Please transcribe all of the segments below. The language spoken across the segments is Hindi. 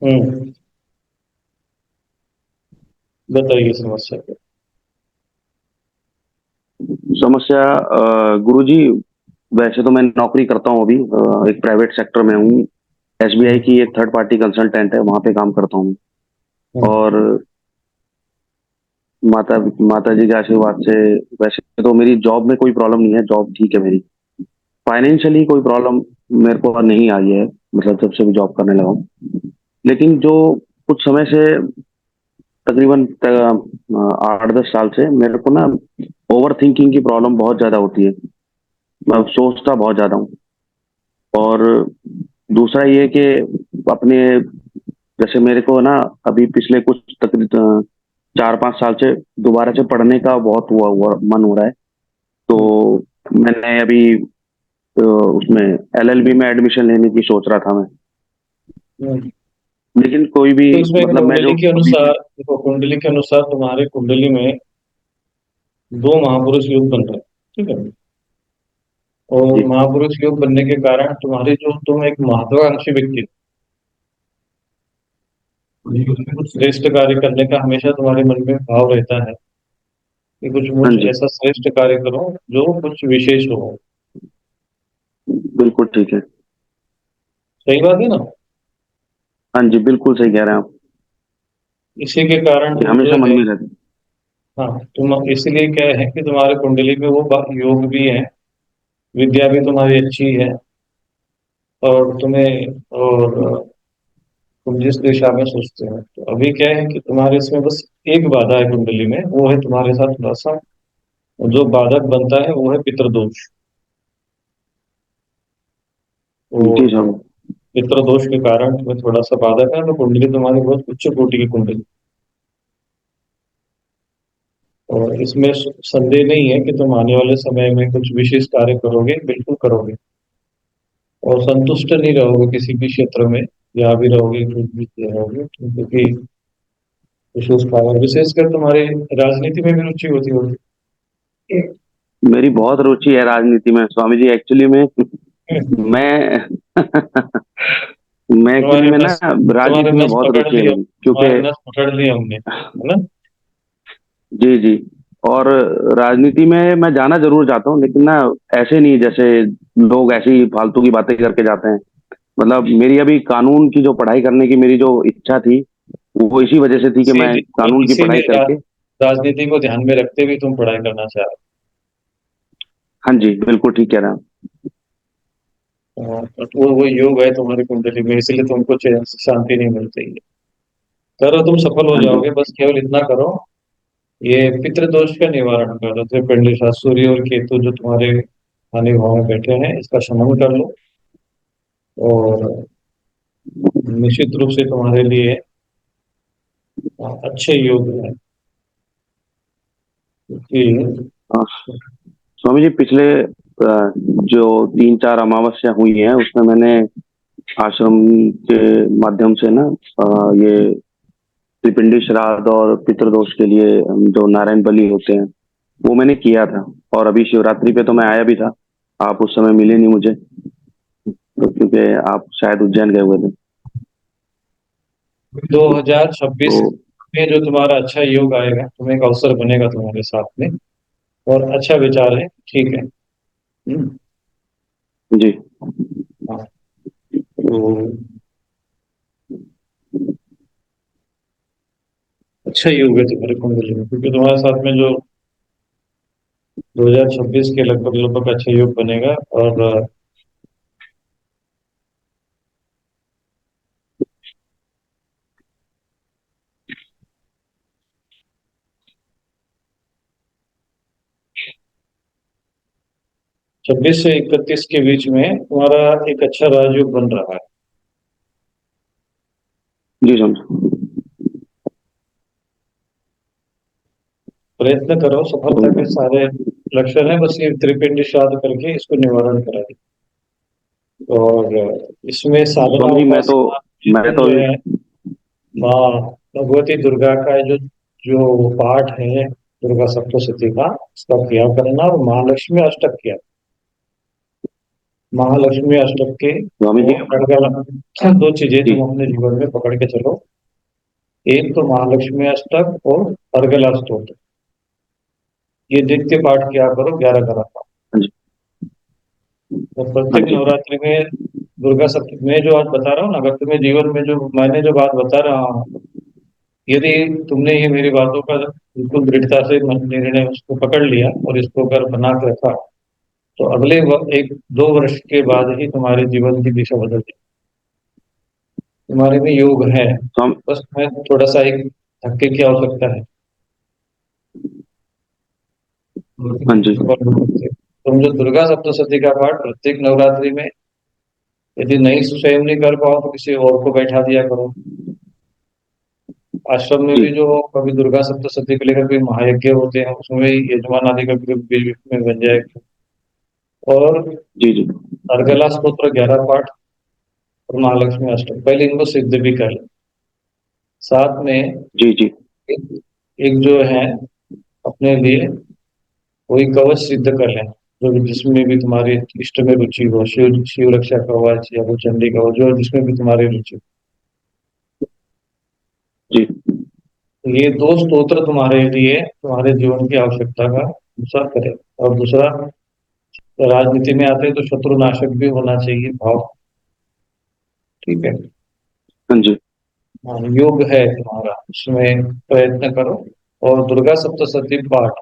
हम्म। बताइए समस्या को। समस्या गुरुजी, वैसे तो मैं नौकरी करता हूँ अभी, एक प्राइवेट सेक्टर में हूँ। एसबीआई हम्म। की एक थर्ड पार्टी कंसल्टेंट है, वहाँ पे काम करता हूँ। हम्म। और माता माता जी के आशीर्वाद से वैसे तो मेरी जॉब में कोई प्रॉब्लम नहीं है, जॉब ठीक है मेरी। फाइनेंशियली कोई प्रॉब्लम मेरे को नहीं आई है, मतलब जब से भी जॉब करने लगा हूँ। लेकिन जो कुछ समय से, तकरीबन 8-10 साल से मेरे को ना ओवर थिंकिंग की प्रॉब्लम बहुत ज़्यादा होती है। मैं सोचता बहुत ज़्यादा हूँ। और दूसरा ये कि अपने, जैसे मेरे को ना अभी पिछले कुछ तकरीबन 4-5 साल से दोबारा से पढ़ने का बहुत हुआ मन हो रहा है। हम्म। तो मैंने अभी उसमें एलएलबी में एडमिशन लेने की सोच रहा था मैं। हम्म। लेकिन कोई भी, तो इसमें मतलब मैं कुंडली जो के अभी अनुसार देखो, कुंडली के अनुसार तुम्हारी कुंडली में दो महापुरुष योग बन रहे हैं। ठीक है। और जी महापुरुष योग बनने के कारण तुम्हारी जो तुम एक महत्वाकांक्षी व्यक्ति हो, कुछ श्रेष्ठ कार्य करने का हमेशा तुम्हारे मन में भाव रहता है कि कुछ मुझ हाँ जी, ऐसा श्रेष्ठ कार्य करो जो कुछ विशेष हो। बिल्कुल ठीक है। सही बात है ना। हाँ जी, बिल्कुल सही कह रहे हैं आप। इसी के कारण ये तुम जो हमेशा मन है, में रहता है। हाँ, तुम इसलिए क्या है कि तुम्हारे कुंडली में वो योग भी है, विद्या भी तुम्हारी अच्छी है, और तुम जिस दिशा में सोचते हो, तो अभी क्या है कि तुम्हारे इसमें बस एक बाधा है कुंडली में, वो है तुम्हारे साथ थोड़ा सा जो बाधक बनता है वो है पितृदोष। जी और साहब। पितृदोष के कारण तुम्हें थोड़ा सा बाधक है, तो कुंडली तुम्हारी बहुत उच्च कोटि की कुंडली। और इसमें संदेह नहीं है कि तुम आने वाले समय में कुछ विशेष कार्य करोगे, बिल्कुल करोगे। और संतुष्ट नहीं रहोगे किसी भी क्षेत्र में, जहाँ भी रहोगे कुछ भी रहोगे, क्योंकि विशेष कार्य, विशेषकर तुम्हारे राजनीति में भी रुचि होती होगी। मेरी बहुत रुचि है राजनीति में स्वामी जी, एक्चुअली में। मैं मैं एक्चुअली तुम्हारे में ना, नस तुम्हारे राजनीति में नस बहुत पकड़ रुचि है लिया, मेरी, क्योंकि तुम्हारे नस पकड़ लिया हमने, है ना। जी जी। और राजनीति में मैं जाना जरूर चाहता हूँ, लेकिन ना ऐसे नहीं जैसे लोग ऐसी ही फालतू की बातें करके जाते हैं। मतलब मेरी अभी कानून की जो पढ़ाई करने की मेरी जो इच्छा थी, वो इसी वजह से थी कि मैं कानून की पढ़ाई इसीलिए करके। राजनीति को ध्यान में रखते हुए तुम पढ़ाई करना चाह रहे हाँ जी, बिल्कुल ठीक कह रहे हैं आप। हो। वो योग है तुम्हारी कुंडली में, इसलिए तुमको चैन से शांति नहीं मिलती है। करो, तुम सफल हो हाँ जी। जाओगे, बस केवल इतना करो। ये पितृदोष का निवारण कर लो, जो पिंड सूर्य और केतु जो तुम्हारे हानि भाव में बैठे हैं, इसका शमन कर लो। और निश्चित रूप से तुम्हारे लिए अच्छे योग है, क्योंकि हाँ, स्वामी जी, पिछले जो 3-4 अमावस्या हुई है उसमें मैंने आश्रम के माध्यम से ना, ये त्रिपिंडी श्राद्ध और पितृदोष के लिए जो नारायण बलि होते हैं, वो मैंने किया था। और अभी शिवरात्रि पे तो मैं आया भी था, आप उस समय मिले नहीं मुझे, तो क्योंकि आप शायद उज्जैन गए हुए थे। 2026 तो में जो तुम्हारा अच्छा योग आएगा, तुम्हें एक अवसर बनेगा तुम्हारे साथ में, और अच्छा विचार है, ठीक है। जी। हाँ। तो अच्छा योग है तुम्हारे कुंडली में, क्योंकि तुम्हारे साथ में जो 2026 के लगभग लगभग अच्छा योग बनेगा। और 26 से 31 के बीच में तुम्हारा एक अच्छा राजयोग बन रहा है। जी समझ। प्रयत्न करो, सफलता के तो सारे लक्षण है, बस ये त्रिपिंडी श्राद्ध करके इसको निवारण करा दे। और इसमें साधना स्वामी जी, उपासना मैं तुम तो जो है, माँ भगवती दुर्गा का जो जो पाठ है, दुर्गा सप्तशती का, उसका किया करना, और महालक्ष्मी अष्टक किया। महालक्ष्मी अष्टक के स्वामी जी। और अर्गला, दो चीजें जी तुम अपने जीवन में पकड़ के चलो। एक तो महालक्ष्मी अष्टक और अर्गला स्तोत्र, ये नित्य पाठ किया करो 11 का। हाँ जी। तो हाँ प्रत्येक जी। नवरात्रि में दुर्गा सप्तमी में जो आज बता रहा हूँ ना, अगर तुम्हें जीवन में जो मैंने जो बात बता रहा हूँ, यदि तुमने ये मेरी बातों का बिल्कुल दृढ़ता से निर्णय उसको पकड़ लिया और इसको अगर बना के रखा, तो अगले 1-2 वर्ष के बाद ही तुम्हारे जीवन की दिशा बदल जाए। तुम्हारे में योग है, स्वामी। बस तुम्हें थोड़ा सा एक धक्के की आवश्यकता है। हाँ जी। तुम जो दुर्गा सप्तशती का पाठ प्रत्येक नवरात्रि में, यदि नहीं स्वयं नहीं कर पाओ तो किसी और को बैठा दिया करो। आश्रम में जी भी जो कभी दुर्गा सप्तशती को लेकर कोई महायज्ञ होते हैं, उसमें भी यजमान आदि का भी बीच में बन जाएगा। और जी। जी अर्गला स्तोत्र 11 पाठ और महालक्ष्मी अष्टक, पहले इनको सिद्ध भी कर ले। साथ में जी। जी एक, एक जो है अपने लिए कोई कवच सिद्ध कर लेना, जो जिसमें भी तुम्हारी इष्ट में रुचि हो, शिव शिव रक्षा कवच या वो चंडी कवच, जो जिसमें भी तुम्हारी रुचि जी। हो। ये दो स्तोत्र तुम्हारे लिए तुम्हारे जीवन की आवश्यकता का दूसरा करे। और दूसरा, राजनीति में आते हैं तो शत्रुनाशक भी होना चाहिए भाव। ठीक है। हाँ जी। हाँ, योग है तुम्हारा, उसमें प्रयत्न करो। और दुर्गा सप्तशती पाठ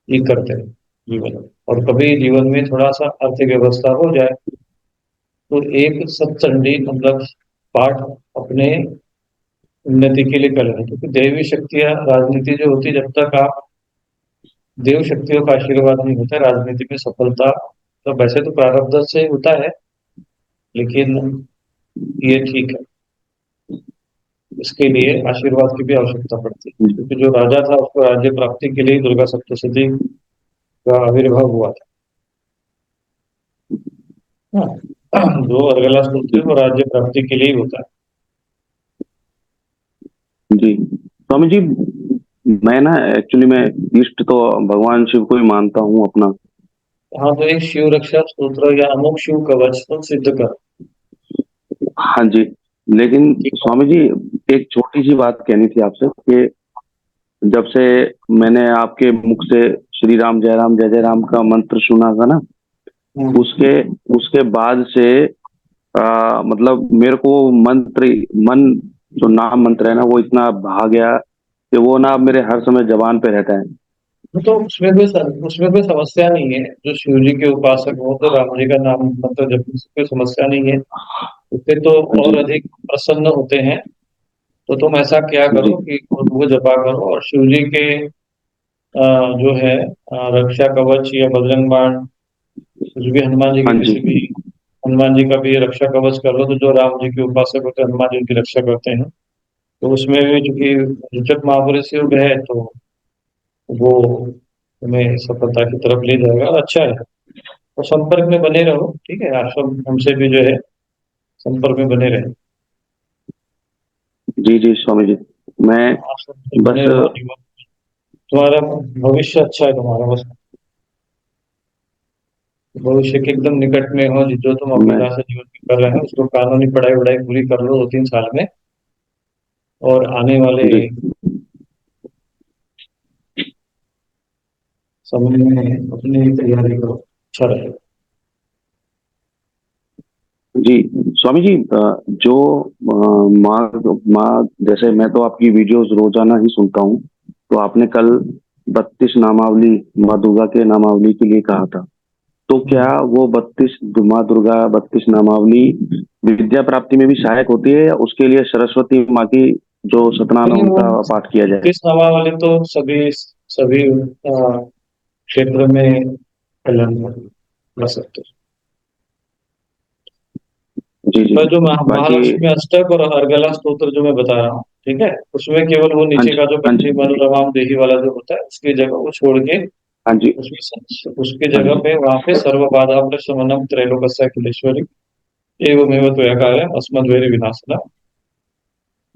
ये करते रहो जीवन में। और कभी जीवन में थोड़ा सा आर्थिक व्यवस्था हो जाए तो एक सप्तचंडी मतलब पाठ अपने उन्नति के लिए कर लेना, क्योंकि दैवी शक्तियां राजनीति जो होती है, जब तक आप देव शक्तियों का आशीर्वाद नहीं होता राजनीति में सफलता, तो वैसे तो प्रारब्ध से होता है, लेकिन ये ठीक है, इसके लिए आशीर्वाद की भी आवश्यकता पड़ती है। क्योंकि जो राजा था उसको राज्य प्राप्ति के लिए दुर्गा सप्तशती का आविर्भाव हुआ था। हाँ, जो अर्गला स्तोत्र है वो राज्य प्राप्ति के लिए ही होता जी स्वामी जी, मैं ना एक्चुअली मैं इष्ट तो भगवान शिव को ही मानता हूँ अपना। है। हाँ, तो एक शिव रक्षा स्तोत्र या अमुक शिव कवच तो सिद्ध कर। हाँ जी। लेकिन ठीक है। स्वामी जी, एक छोटी सी बात कहनी थी आपसे कि जब से मैंने आपके मुख से श्री राम जय राम का मंत्र सुना था ना, हम्म। उसके उसके बाद से मतलब मेरे को मंत्र मन जो नाम मंत्र है ना, वो इतना भा गया कि वो ना अब मेरे हर समय जबान पे रहता है। तो उसमें कोई समस्या नहीं है। जो शिव जी के उपासक हो तो राम जी का नाम मंत्र जपने से कोई समस्या नहीं है। उससे तो जी। और अधिक प्रसन्न होते हैं। तो तुम ऐसा क्या जी। करो कि वो जपा करो, और शिव जी के जो है रक्षा कवच या बजरंग बाण, कुछ भी हनुमान जी के हाँ जी। किसी भी, हनुमान जी का भी रक्षा कवच कर लो, तो जो राम जी के उपासक होते हैं हनुमान जी की रक्षा करते हैं। तो उसमें भी चूंकि रुचक महापुरुष योग है, तो वो तुम्हें सफलता की तरफ ले जाएगा और अच्छा है। तो संपर्क में बने रहो, ठीक है, आश्रम हमसे भी जो है संपर्क में बने रहे। जी। जी स्वामी जी, मैं आश्रम से बस बने रहो, जीवन तुम्हारा भविष्य अच्छा है तुम्हारा, बस भविष्य के एकदम निकट में हो। जो तुम मैं अभिलाषा जीवन में कर रहे हैं उसको कानूनी पढ़ाई वढ़ाई पूरी कर लो 2-3 साल में, और आने वाले जी। समय में अपनी तैयारी करो, अच्छा रहेगा। जी स्वामी जी, जो माँ माँ जैसे मैं तो आपकी वीडियोस रोजाना ही सुनता हूँ, तो आपने कल 32 नामावली माँ दुर्गा के नामावली के लिए कहा था। तो क्या हम्म। वो 32 माँ दुर्गा 32 नामावली विद्या प्राप्ति में भी सहायक होती है, या उसके लिए सरस्वती माँ की जो सतनाम है नहीं, वो उनका पाठ किया जाए? 31 नामा वाले तो सभी सभी क्षेत्र में कल्याण कर सकते हैं। जी जी। पर जो बाकी महालक्ष्मी अष्टक और अर्गला स्तोत्र जो मैं बता रहा हूँ, ठीक है, उसमें केवल वो हाँ नीचे जी। का जो हाँ जी। बंदी मनोरमाम देही वाला जो होता है उसकी जगह वो छोड़ के, हाँ जी। उसके हाँ जगह जी। पे वहां पे सर्व बाधा प्रशमनम त्रैलोक्य अखिलेश्वरी एवमेव त्वया अस्मद्वैर विनाशना,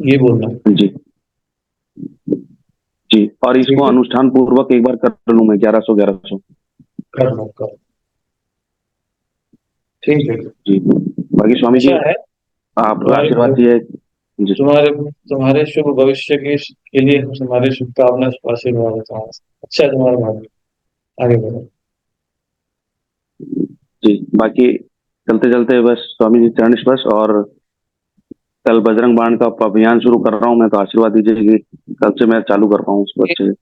ये बोलना है। हाँ जी। जी, और इसको ठीक है, अनुष्ठान पूर्वक एक बार कर लूं मैं 1100 1100। कर लो कर लो। ठीक है। जी। बाकी स्वामी जी ऐसा है, आपका तुम्हारे आशीर्वाद चाहिए। जी। तुम्हारे तुम्हारे शुभ भविष्य के लिए हमारे शुभकामना आशीर्वाद है तुम्हारा। अच्छा है तुम्हारा भाग्य, आगे बढ़ो। जी। बाकी चलते चलते बस स्वामी जी चरण स्पर्श, और कल बजरंग बाण का अभियान शुरू कर रहा हूँ मैं, तो आशीर्वाद दीजिए कि कल से मैं चालू कर पाऊँ उसको ये अच्छे से।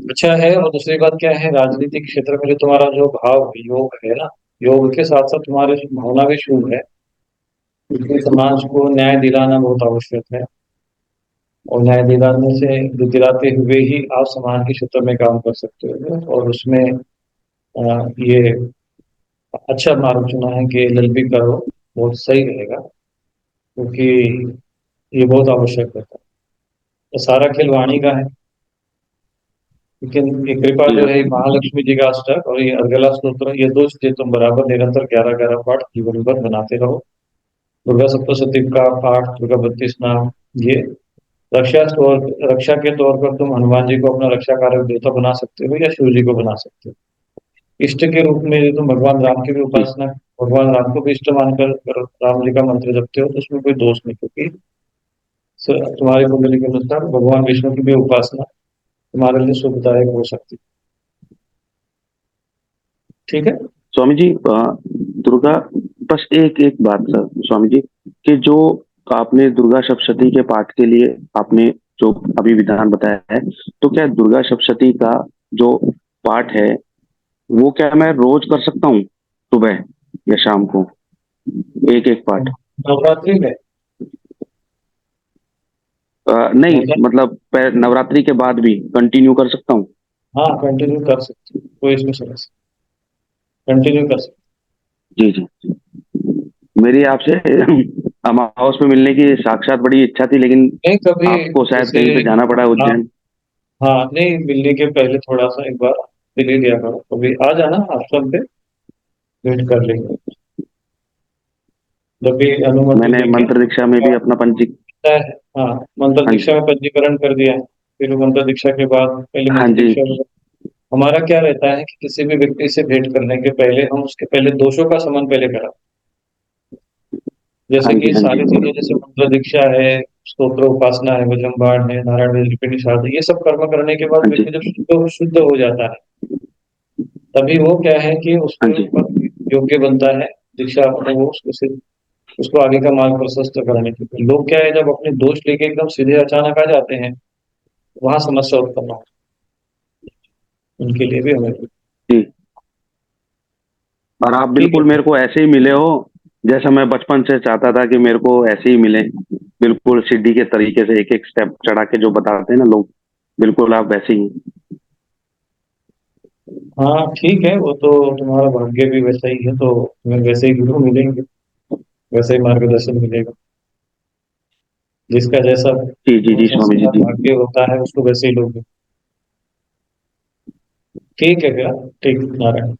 अच्छा है। और दूसरी बात क्या है, राजनीतिक क्षेत्र में जो तुम्हारा जो भाव योग है ना, योग के साथ साथ तुम्हारी भावना भी शुभ है। इसलिए समाज को न्याय दिलाना बहुत आवश्यक है। और न्याय दिलाने से दिलाते हुए ही आप समाज के क्षेत्र में काम कर सकते हो। और उसमें ये अच्छा मार्ग चुना है कि एलएलबी करो, बहुत सही रहेगा। क्योंकि ये बहुत आवश्यक होता है। तो सारा खेल वाणी का है। लेकिन ये कृपा जी जो सर। है महालक्ष्मी जी का अष्टक और ये अर्गला स्तोत्र, ये दो चीजें तुम बराबर निरंतर 11-11 पाठ जीवन भर बनाते रहो। दुर्गा सप्तशती का पाठ, दुर्गा 32 नाम, ये रक्षा के तौर पर तुम हनुमान जी को अपना रक्षा कारक देवता बना सकते हो या शिव जी को बना सकते हो। इष्ट के रूप में यदि तुम भगवान राम की भी जी। उपासना, भगवान राम को भी इष्ट मानकर राम जी का मंत्र जपते हो, तो उसमें कोई दोष नहीं। क्योंकि तुम्हारी कुंडली के अनुसार भगवान विष्णु की भी उपासना तुम्हारे लिए सुखदायक हो सकती है। ठीक है। स्वामी जी दुर्गा, बस एक एक बात सर स्वामी जी, कि जो आपने दुर्गा सप्तशती के पाठ के लिए आपने जो अभी विधान बताया है, तो क्या दुर्गा सप्तशती का जो पाठ है वो क्या मैं रोज कर सकता हूँ, सुबह या शाम को, एक एक पाठ? नवरात्रि में, नहीं नवरात्रि, मतलब नवरात्रि के बाद भी कंटिन्यू कर सकता हूँ? हाँ कंटिन्यू कर सकते हो, कोई इसमें समस्या, कंटिन्यू कर सकते जी जी। मेरी आपसे अमावस में मिलने की साक्षात बड़ी इच्छा थी, लेकिन हो। नहीं कभी, आपको शायद जैसे, कहीं पे जाना पड़ा हाँ, उज्जैन। हाँ नहीं, मिलने के पहले थोड़ा सा एक बार मिल ही लिया करो। कभी आ जाना आश्रम पे, वेट कर लेंगे। जब भी अनुमति मैंने लेके मंत्र दीक्षा में भी अपना पंजी। है। हाँ, मंत्र हाँ दीक्षा जी। में पंजीकरण कर दिया है। फिर मंत्र दीक्षा के बाद पहले हाँ मंत्र जी। दीक्षा में हमारा क्या रहता है कि किसी भी व्यक्ति से भेंट करने के पहले हम उसके पहले दोषों का समन पहले करा। हाँ जैसे जी। कि हाँ जी। सारी चीजें, जैसे मंत्र दीक्षा है, स्तोत्र उपासना है, वज्रम बाण है, नारायण वेद लिपिनी शारदा, ये सब कर्म करने के बाद हाँ जी। व्यक्ति जब शुद्ध हो जाता है, तभी वो क्या है कि हाँ उसके जी। ऊपर योग्य बनता है दीक्षा, मतलब वो उसको आगे का मार्ग प्रशस्त करने के लिए। लोग क्या है, जब अपने दोष लेके एकदम सीधे अचानक आ जाते हैं, वहां समस्या उत्पन्न हो, उनके लिए भी हमें। जी। और आप ठीक बिल्कुल है। मेरे को ऐसे ही मिले हो जैसा मैं बचपन से चाहता था कि मेरे को ऐसे ही मिले, बिल्कुल सीढ़ी के तरीके से एक एक स्टेप चढ़ा के जो बताते हैं ना लोग, बिल्कुल आप वैसे ही। हाँ ठीक है, वो तो तुम्हारा भाग्य भी वैसा ही है, तो तुम्हें वैसे ही गुरु मिलेंगे, वैसे ही मार्गदर्शन मिलेगा। जिसका जैसा जी जी जी स्वामी जी जैसा जी। भाग्य होता है उसको वैसे ही लोग। ठीक है क्या? ठीक, नारायण।